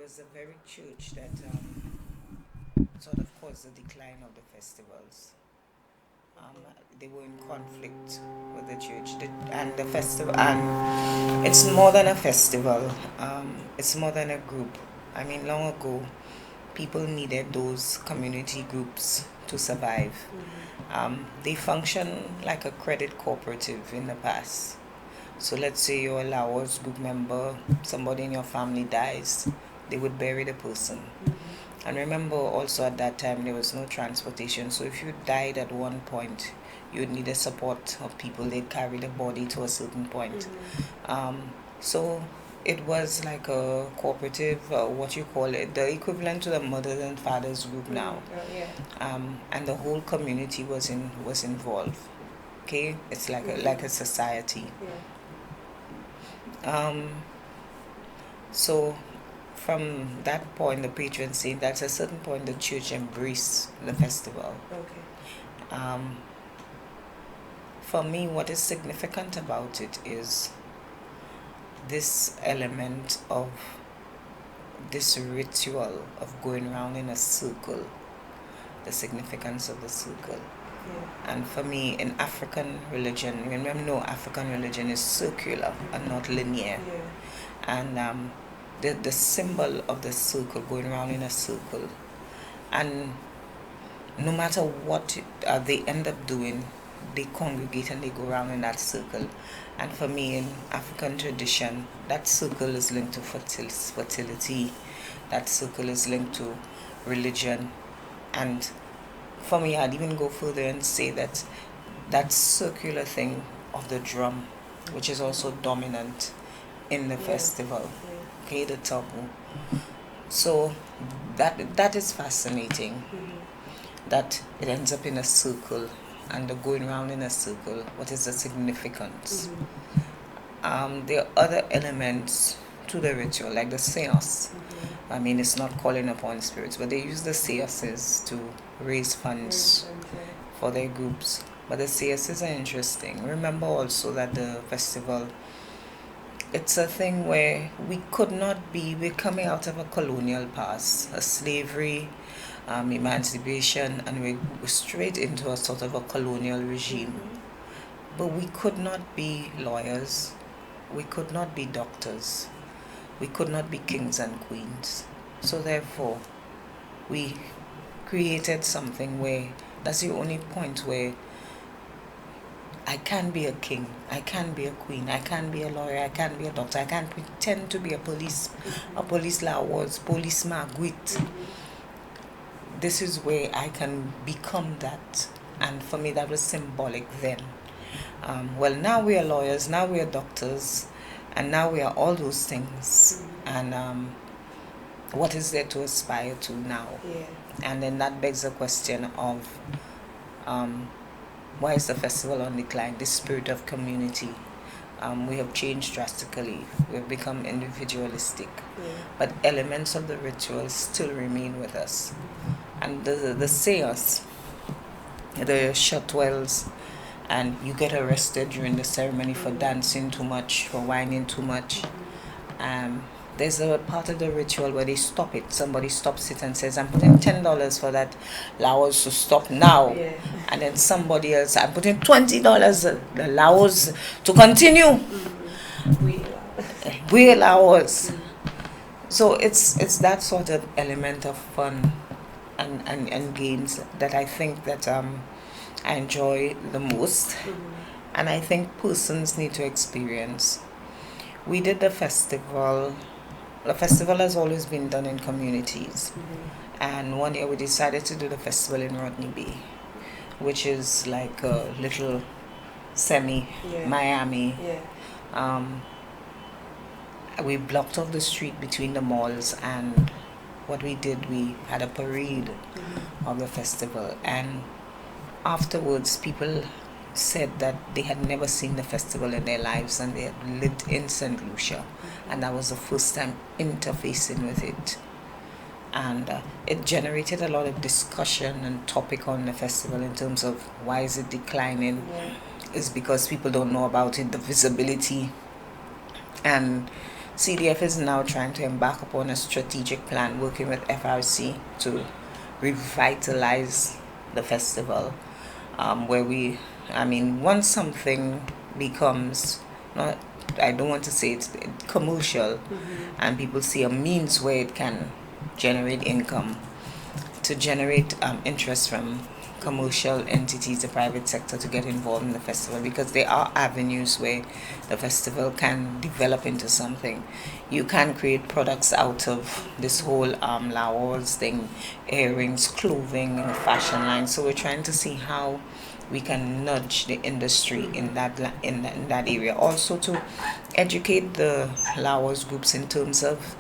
was the very church that sort of caused the decline of the festivals. They were in conflict with the church, and the festival, and it's more than a festival. It's more than a group. I mean, long ago, people needed those community groups to survive. They function like a credit cooperative in the past. So let's say you're a La Woz group member, somebody in your family dies, they would bury the person. And remember also at that time there was no transportation, so if you died at one point, you would need the support of people. They'd carry the body to a certain point. So it was like a cooperative, what you call it, the equivalent to the mothers and fathers group now. And the whole community was involved. Okay, it's like a society. So from that point, the patron saint, at a certain point, the church embraced the festival. For me, what is significant about it is this element of this ritual of going around in a circle, the significance of the circle. And for me, in African religion, remember, African religion is circular and not linear. And the symbol of the circle, going around in a circle, and no matter what they end up doing, they congregate and they go around in that circle. And for me, in African tradition, that circle is linked to fertility, that circle is linked to religion. And for me, I'd even go further and say that that circular thing of the drum, which is also dominant in the festival, okay, the taboo. So that is fascinating, that it ends up in a circle, and the going around in a circle. What is the significance? There are other elements to the ritual, like the seance. I mean, it's not calling upon spirits, but they use the seances to raise funds for their groups. But the seances are interesting. Remember also that the festival, it's a thing where we're coming out of a colonial past, a slavery, emancipation, and we're straight into a sort of a colonial regime. But we could not be lawyers, we could not be doctors, we could not be kings and queens. So therefore, we created something where that's the only point where I can be a king, I can be a queen, I can be a lawyer, I can be a doctor, I can pretend to be a police La Woz, police Marguerite. This is where I can become that. And for me, that was symbolic then. Well, now we are lawyers, now we are doctors, and now we are all those things. And what is there to aspire to now? And then that begs the question of why is the festival on decline? This spirit of community. We have changed drastically. We've become individualistic. But elements of the ritual still remain with us. And the seance, the shotwells, and you get arrested during the ceremony for dancing too much, for whining too much. There's a part of the ritual where they stop it. Somebody stops it and says, I'm putting $10 for that La Woz to stop now. And then somebody else, I'm putting $20 the La Woz to continue. We La Woz. So it's that sort of element of fun and games that I think that I enjoy the most. And I think persons need to experience. We did the festival. The festival has always been done in communities. And one year we decided to do the festival in Rodney Bay, which is like a little semi-Miami. We blocked off the street between the malls, and what we did, we had a parade of the festival. And afterwards, people said that they had never seen the festival in their lives, and they had lived in St. Lucia, and that was the first time interfacing with it. And it generated a lot of discussion and topic on the festival in terms of why is it declining. It's because people don't know about it, the visibility. And CDF is now trying to embark upon a strategic plan working with FRC to revitalize the festival, where once something becomes, not, I don't want to say it's commercial, and people see a means where it can generate income, to generate interest from commercial entities, the private sector, to get involved in the festival, because there are avenues where the festival can develop into something. You can create products out of this whole La Woz thing, earrings, clothing, and fashion line. So we're trying to see how we can nudge the industry in that area. Also to educate the La Woz groups in terms of,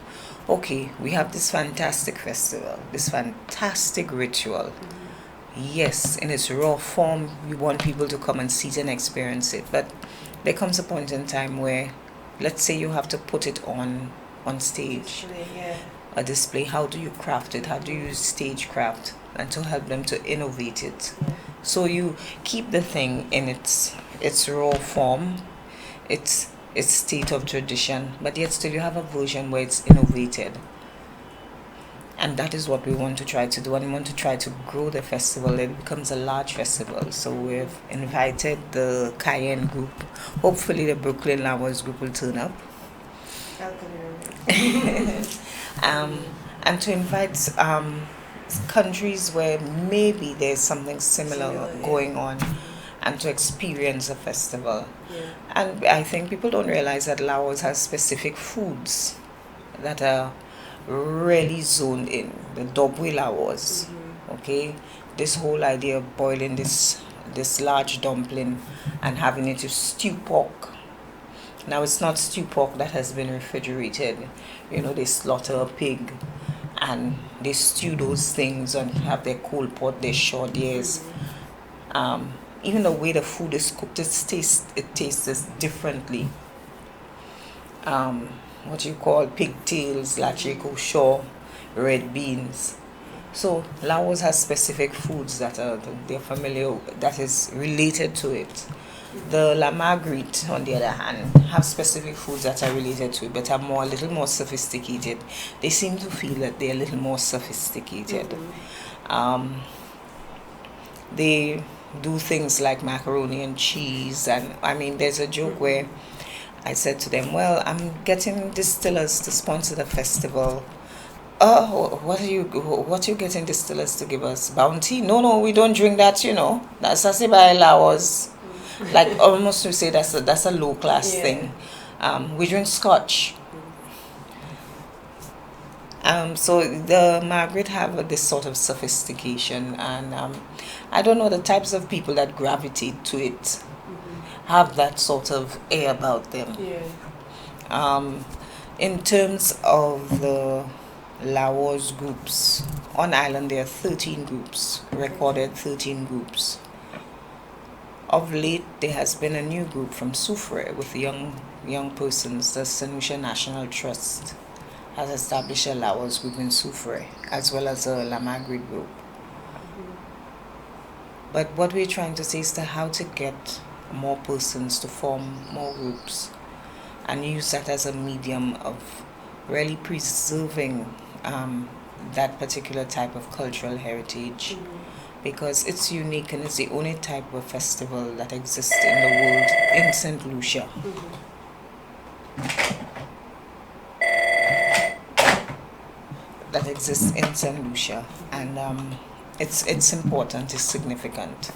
okay, we have this fantastic festival, this fantastic ritual. Yes, in its raw form, we want people to come and see it and experience it. But there comes a point in time where, let's say you have to put it on stage, a display. How do you craft it? How do you use stagecraft and to help them to innovate it? So you keep the thing in its raw form, its state of tradition, but yet still you have a version where it's innovated. And that is what we want to try to do, and we want to try to grow the festival. It becomes a large festival. So we've invited the Cayenne group. Hopefully the Brooklyn La Woz group will turn up. And to invite countries where maybe there's something similar going on, and to experience a festival. And I think people don't realize that La Woz has specific foods that are really zoned in. The Dobwe La Woz, okay? This whole idea of boiling this large dumpling and having it to stew pork. Now it's not stew pork that has been refrigerated. They slaughter a pig and they stew those things and have their cold pot, their chaudiers. Even the way the food is cooked, it tastes differently. What you call pigtails, lacheco shaw, red beans. So La Woz has specific foods that they're familiar, that is related to it. The La Marguerite, on the other hand, have specific foods that are related to it, but are a little more sophisticated. They seem to feel that they're a little more sophisticated. They do things like macaroni and cheese, and there's a joke where I said to them, well, I'm getting distillers to sponsor the festival. Oh, what you getting distillers to give us? Bounty? No, we don't drink that, That's by La Woz. Like almost to say that's a low class thing. We drink scotch. So the Margaret have this sort of sophistication, and I don't know, the types of people that gravitate to it have that sort of air about them. In terms of the La Woz groups, on island there are 13 groups, recorded 13 groups. Of late, there has been a new group from Soufrière with young persons. The St. National Trust has established a La Woz group in Soufrière, as well as a La Marguerite group. But what we're trying to say is how to get more persons to form more groups and use that as a medium of really preserving that particular type of cultural heritage, because it's unique and it's the only type of festival that exists in the world in St. Lucia. That exists in St. Lucia, and it's important, it's significant.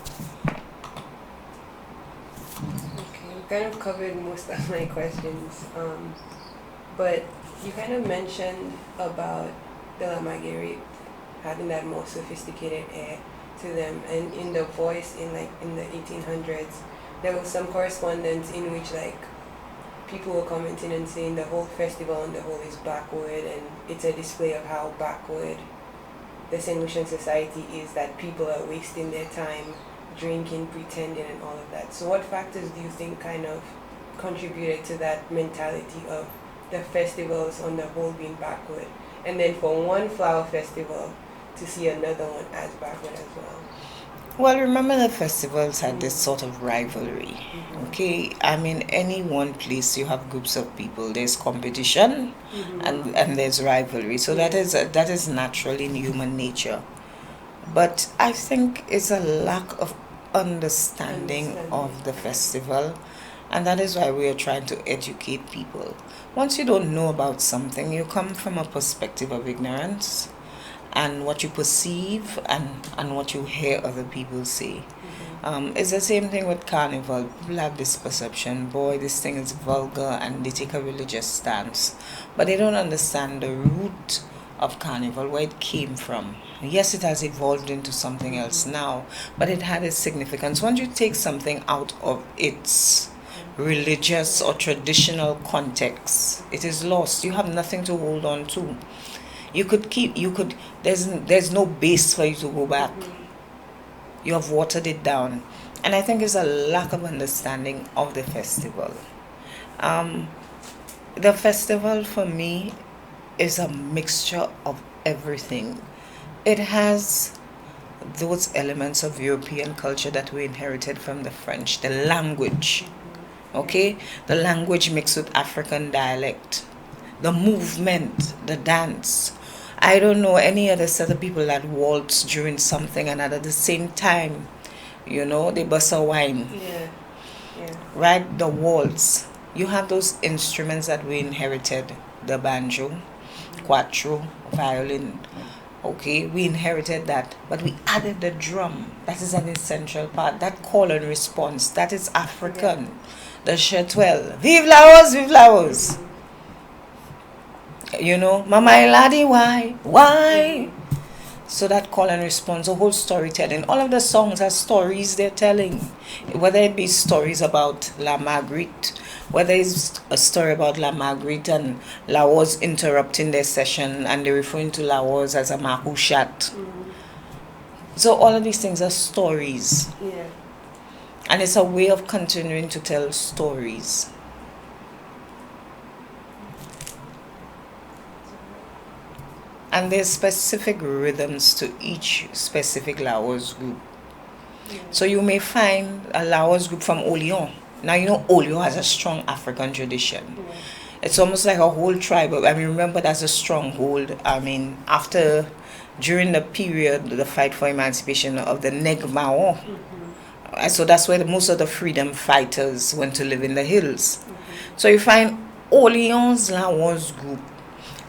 Okay, you kind of covered most of my questions, but you kind of mentioned about the La Marguerite having that more sophisticated air to them, and in the Voice in the 1800s, there was some correspondence in which people were commenting and saying the whole festival on the whole is backward, and it's a display of how backward the St. Lucian society is, that people are wasting their time drinking, pretending, and all of that. So what factors do you think kind of contributed to that mentality of the festivals on the whole being backward, and then for one flower festival to see another one as backward as well? Well, remember the festivals had this sort of rivalry. Okay, I mean, any one place you have groups of people, there's competition, and there's rivalry. So that is natural in human nature. But I think it's a lack of understanding of the festival, and that is why we are trying to educate people. Once you don't know about something, you come from a perspective of ignorance and what you perceive and what you hear other people say. It's the same thing with carnival. People have this perception, boy, this thing is vulgar, and they take a religious stance. But they don't understand the root of carnival, where it came from. Yes, it has evolved into something else now, but it had its significance. Once you take something out of its religious or traditional context, it is lost. You have nothing to hold on to. There's no base for you to go back. You have watered it down. And I think it's a lack of understanding of the festival. Um, the festival for me is a mixture of everything. It has those elements of European culture that we inherited from the French, the language, okay? The language mixed with African dialect, the movement, the dance. I don't know any other set of people that waltz during something and at the same time, they bust a wine. Yeah. Right? The waltz. You have those instruments that we inherited, the banjo, quattro, violin. Okay, we inherited that, but we added the drum. That is an essential part. That call and response, that is African. The chetwell, Vive La Woz, Vive La Woz. Mama Eladi, why? Why? So that call and response, the whole storytelling. All of the songs are stories they're telling. Whether it be stories about La Marguerite, whether it's a story about La Marguerite and La Woz interrupting their session and they're referring to La Woz as a Mahushat. So all of these things are stories. Yeah. And it's a way of continuing to tell stories. And there's specific rhythms to each specific La Woz group. So you may find a La Woz group from Oleon. Now Oleon has a strong African tradition. It's almost like a whole tribe. Remember that's a stronghold. During the period, the fight for emancipation of the Neg-Maon. So that's where most of the freedom fighters went to live in the hills. So you find Oleon's La Woz group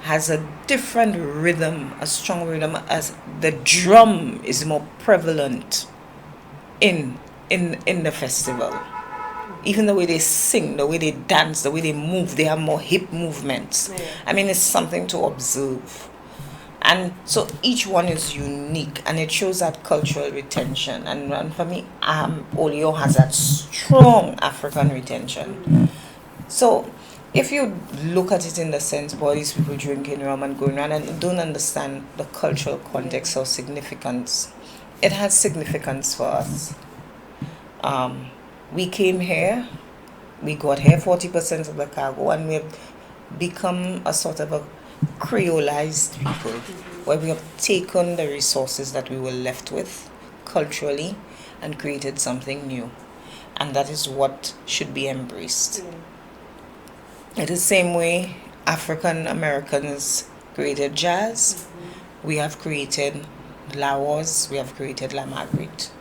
has a different rhythm, a strong rhythm, as the drum is more prevalent in the festival. Even the way they sing, the way they dance, the way they move, they have more hip movements. It's something to observe. And so each one is unique, and it shows that cultural retention. And for me, Oleo has that strong African retention. So if you look at it in the sense, boy, these people drinking rum and going around and don't understand the cultural context or significance, it has significance for us. We came here, we got here 40% of the cargo, and we have become a sort of a creolized people, where we have taken the resources that we were left with culturally and created something new. And that is what should be embraced. In the same way African Americans created jazz, we have created La Woz, we have created La Marguerite.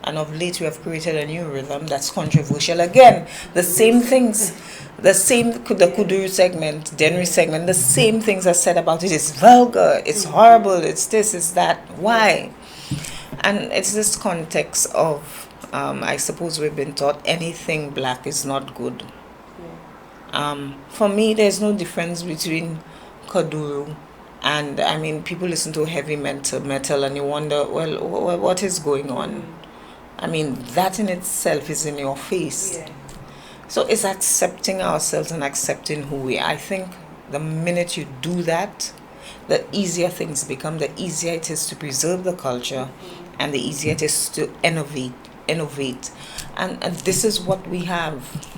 And of late we have created a new rhythm that's controversial. Again, the same things, the Kuduru segment, Denry segment, the same things are said about it. It's vulgar, it's horrible, it's this, it's that. Why? And it's this context of, I suppose we've been taught anything black is not good. For me, there's no difference between Kuduru and, people listen to heavy metal and you wonder, well, what is going on? That in itself is in your face. So it's accepting ourselves and accepting who we are. I think the minute you do that, the easier things become, the easier it is to preserve the culture, and the easier it is to innovate. And this is what we have.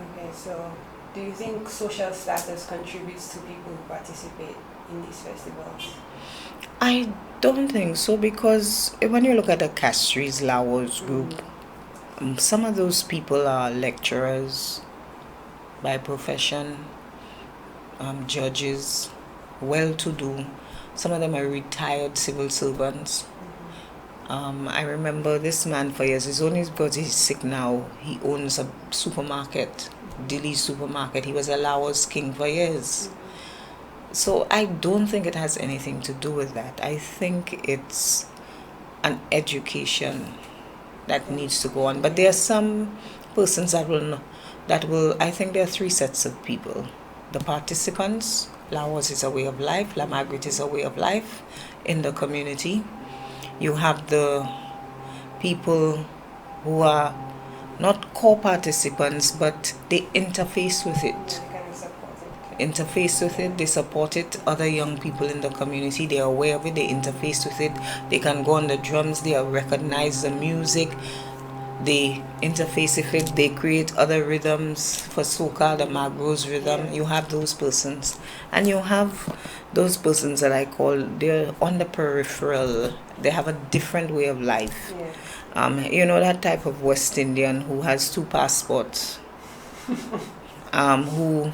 Okay, so do you think social status contributes to people who participate in these festivals? I don't think so, because when you look at the Castries La Woz group, some of those people are lecturers by profession, judges, well-to-do. Some of them are retired civil servants. I remember this man for years. It's only because he's sick now. He owns a supermarket, Dilly supermarket. He was a La Woz king for years. So I don't think it has anything to do with that. I think it's an education that needs to go on. But there are some persons that will, I think there are three sets of people. The participants, La Woz is a way of life, La Margaret is a way of life in the community. You have the people who are not core participants, but they interface with it. They support it. Other young people in the community, they are aware of it, they interface with it. They can go on the drums, they recognize the music, they interface with it, they create other rhythms for soca, the Magros rhythm. You have those persons. And you have those persons that I call, they're on the peripheral. They have a different way of life. You know, that type of West Indian who has 2 passports, who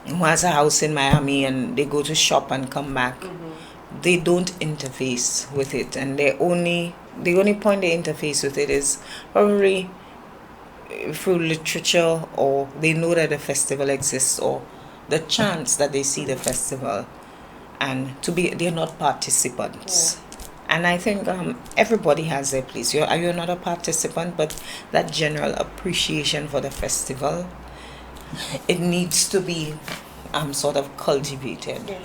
has a house in Miami and they go to shop and come back. They don't interface with it, and the only point they interface with it is probably through literature, or they know that a festival exists, or the chance that they see the festival, and they're not participants. And I think everybody has their place. You're not a participant, but that general appreciation for the festival, it needs to be sort of cultivated.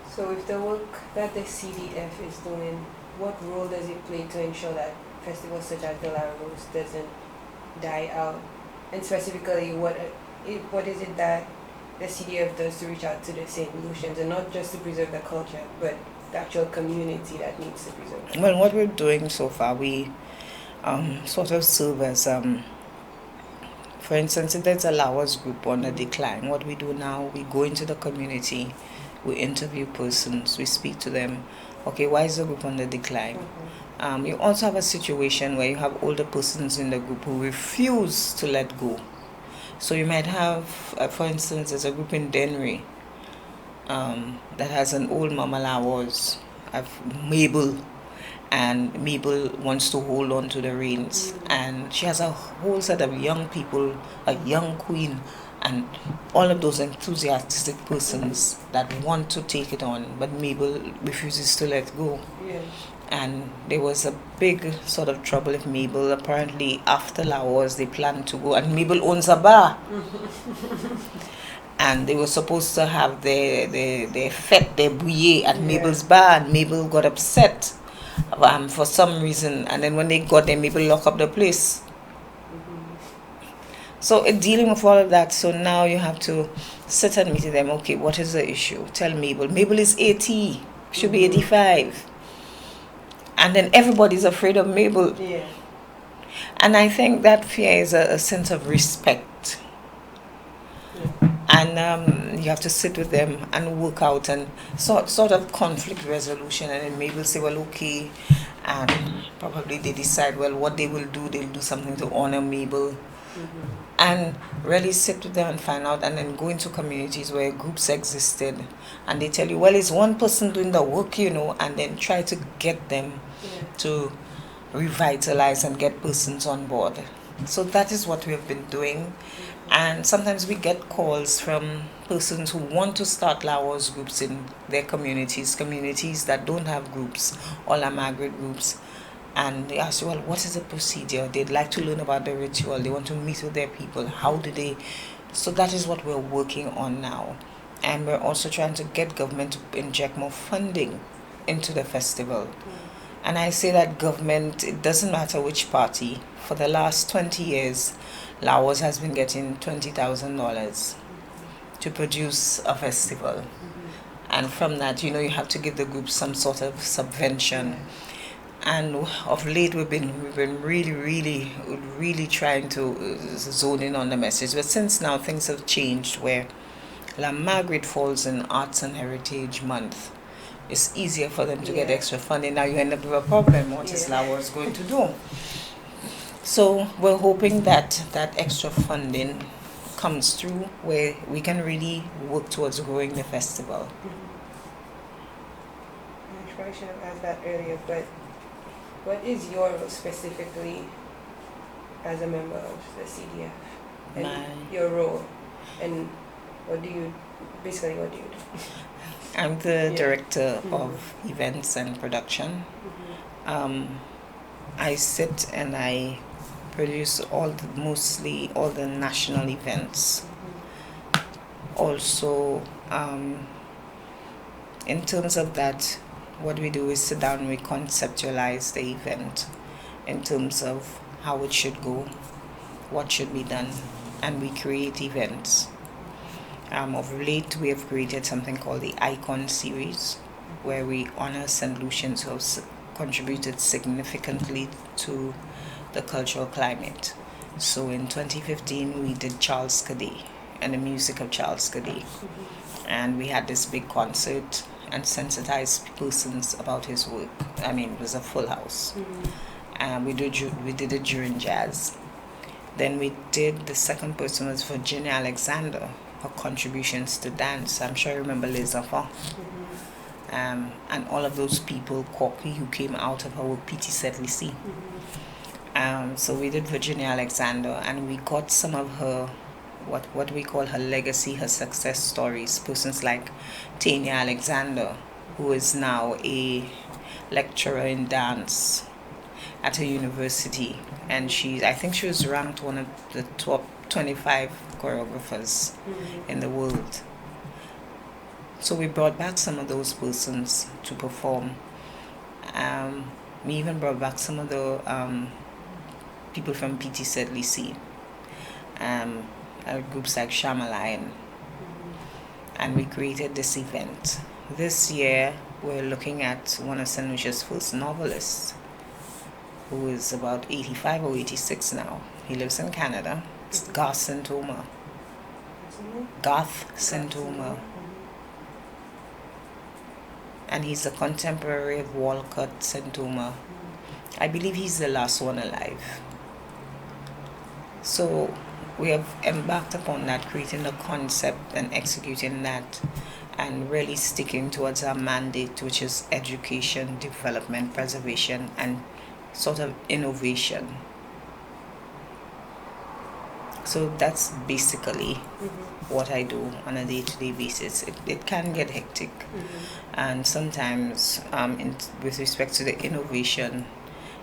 So with the work that the CDF is doing, what role does it play to ensure that festivals such as the La Woz doesn't die out? And specifically, what is it that the CDF does to reach out to the St. Lucians, and not just to preserve the culture, but the actual community that needs to preserve it? Well, what we're doing so far, we sort of serve as, for instance, if there's a La Woz group on a decline, what we do now, we go into the community, we interview persons, we speak to them. Okay, why is the group on the decline? You also have a situation where you have older persons in the group who refuse to let go. So you might have, for instance, there's a group in Denry that has an old Mama La Woz, Mabel, and Mabel wants to hold on to the reins. And she has a whole set of young people, a young queen, and all of those enthusiastic persons that want to take it on, but Mabel refuses to let go. And there was a big sort of trouble with Mabel. Apparently, after La Woz, they planned to go, and Mabel owns a bar. And they were supposed to have their fête, their bouillet at Mabel's bar, and Mabel got upset for some reason. And then when they got there, Mabel locked up the place. So dealing with all of that, so now you have to sit and meet with them. Okay, what is the issue? Tell Mabel. Mabel is 80, should be 85. And then everybody's afraid of Mabel. And I think that fear is a sense of respect. And you have to sit with them and work out and sort of conflict resolution. And then Mabel say, well, okay. And probably they decide, well, what they will do, they'll do something to honor Mabel. And really sit with them and find out, and then go into communities where groups existed, and they tell you, well, it's one person doing the work, you know, and then try to get them to revitalize and get persons on board. So that is what we have been doing. And sometimes we get calls from persons who want to start La Woz groups in their communities that don't have groups, or La Margaret groups. And they ask, well, what is the procedure? They'd like to learn about the ritual. They want to meet with their people. How do they? So that is what we're working on now. And we're also trying to get government to inject more funding into the festival. And I say that government, it doesn't matter which party. For the last 20 years, La Woz has been getting $20,000 to produce a festival. And from that, you know, you have to give the group some sort of subvention. And of late we've been really trying to zone in on the message. But since now things have changed, where La Margaret falls in Arts and Heritage Month, it's easier for them to get extra funding. Now you end up with a problem. What is La Woz going to do? So we're hoping that that extra funding comes through, where we can really work towards growing the festival. I probably should have asked that earlier, but what is your role specifically as a member of the CDF? And your role, and what do you do? I'm the director of events and production. I sit and I produce mostly all the national events. Also, in terms of that, what we do is sit down and we conceptualize the event in terms of how it should go, what should be done, and we create events. Of late, we have created something called the Icon Series, where we honor St. Lucians who have contributed significantly to the cultural climate. So in 2015, we did Charles Cadet and the music of Charles Cadet. And we had this big concert and sensitized persons about his work. I mean, it was a full house. We did it during jazz. Then we did, the second person was Virginia Alexander, her contributions to dance. I'm sure you remember Les Enfants. And all of those people, Corky, who came out of her work, P.T. Sedley. So we did Virginia Alexander, and we got some of her, what we call her legacy, her success stories. Persons like Tanya Alexander, who is now a lecturer in dance at a university, and I think she was ranked one of the top 25 choreographers in the world. So we brought back some of those persons to perform. We even brought back some of the people from P.T. Sedley, groups like Shamalayan, and we created this event. This year we're looking at one of St. Lucia's first novelists, who is about 85 or 86 now. He lives in Canada. It's Garth Santoma. And he's a contemporary of Walcott Santoma. I believe he's the last one alive. So we have embarked upon that, creating the concept and executing that, and really sticking towards our mandate, which is education, development, preservation, and sort of innovation. So that's basically what I do on a day-to-day basis. It can get hectic, and sometimes with respect to the innovation,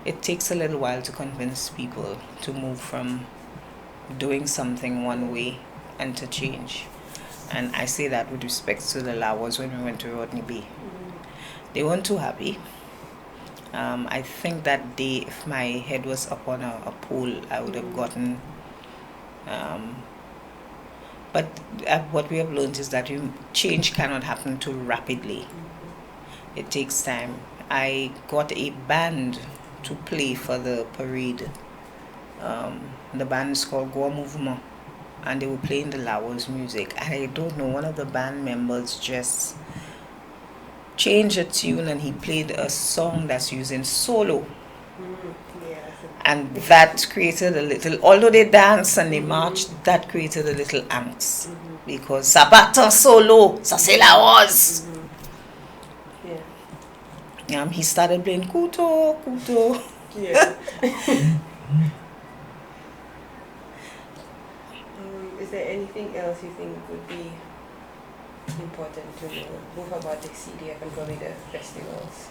it takes a little while to convince people to move from doing something one way and to change. And I say that with respect to the La Woz when we went to Rodney Bay. They weren't too happy. I think that day, if my head was up on a pole, I would have gotten... but what we have learned is that change cannot happen too rapidly. It takes time. I got a band to play for the parade. The band is called Goa Mouvement, and they were playing the La Woz music. I don't know, one of the band members just changed a tune, and he played a song that's using solo. And that created a little, although they danced and they marched, that created a little angst. Because Sabata solo, ça c'est La Woz. He started playing Kuto. Is there anything else you think would be important to know, both about the CDF and probably the festivals?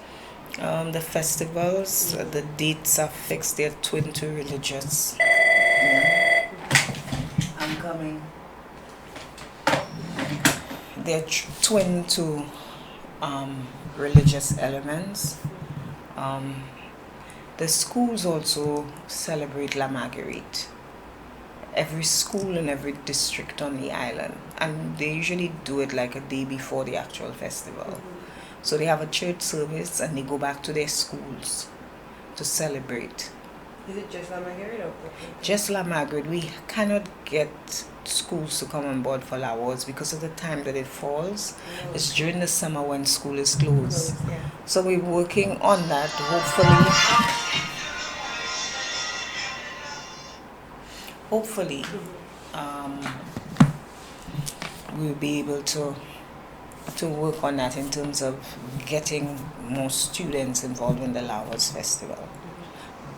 The festivals, the dates are fixed. They're twin to religious. I'm coming. They're twin to religious elements. The schools also celebrate La Marguerite. Every school in every district on the island, and they usually do it like a day before the actual festival. So they have a church service and they go back to their schools to celebrate. Is it just La Marguerite or Brooklyn? Just La Margaret. We cannot get schools to come on board for La Woz because of the time that it falls. No. It's during the summer when school is closed. Yeah. So we're working on that. Hopefully, we'll be able to work on that in terms of getting more students involved in the La Woz Festival.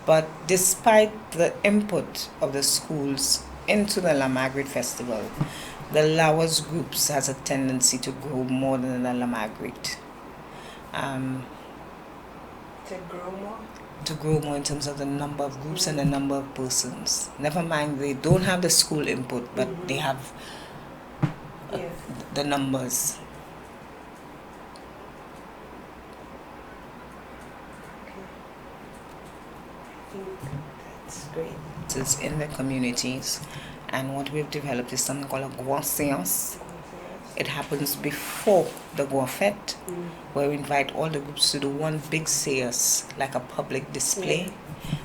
But despite the input of the schools into the La Margaret Festival, the La Woz groups has a tendency to grow more than the La Margaret. To grow more? To grow more in terms of the number of groups and the number of persons. Never mind, they don't have the school input, but they have the numbers. I think that's great. It's in the communities, and what we've developed is something called a Grand Séance. It happens before the Grand Fête, where we invite all the groups to do one big séance, like a public display.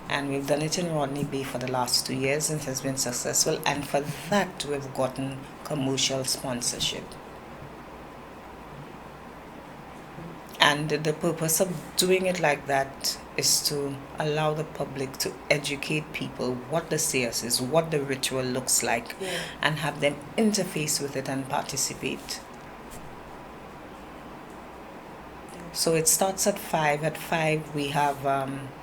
And we've done it in Rodney Bay for the last 2 years, and it has been successful. And for that, we've gotten commercial sponsorship. And the purpose of doing it like that is to allow the public to educate people what the séance is, what the ritual looks like, and have them interface with it and participate. So it starts at 5. At 5, we have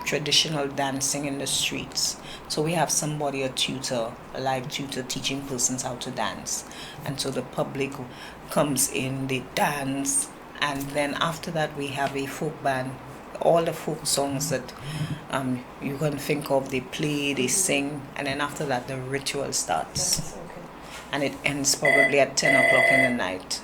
traditional dancing in the streets. So we have somebody, a tutor, a live tutor, teaching persons how to dance. And so the public comes in, they dance, and then after that we have a folk band. All the folk songs that you can think of, they play, they sing, and then after that the ritual starts. And it ends probably at 10 o'clock in the night.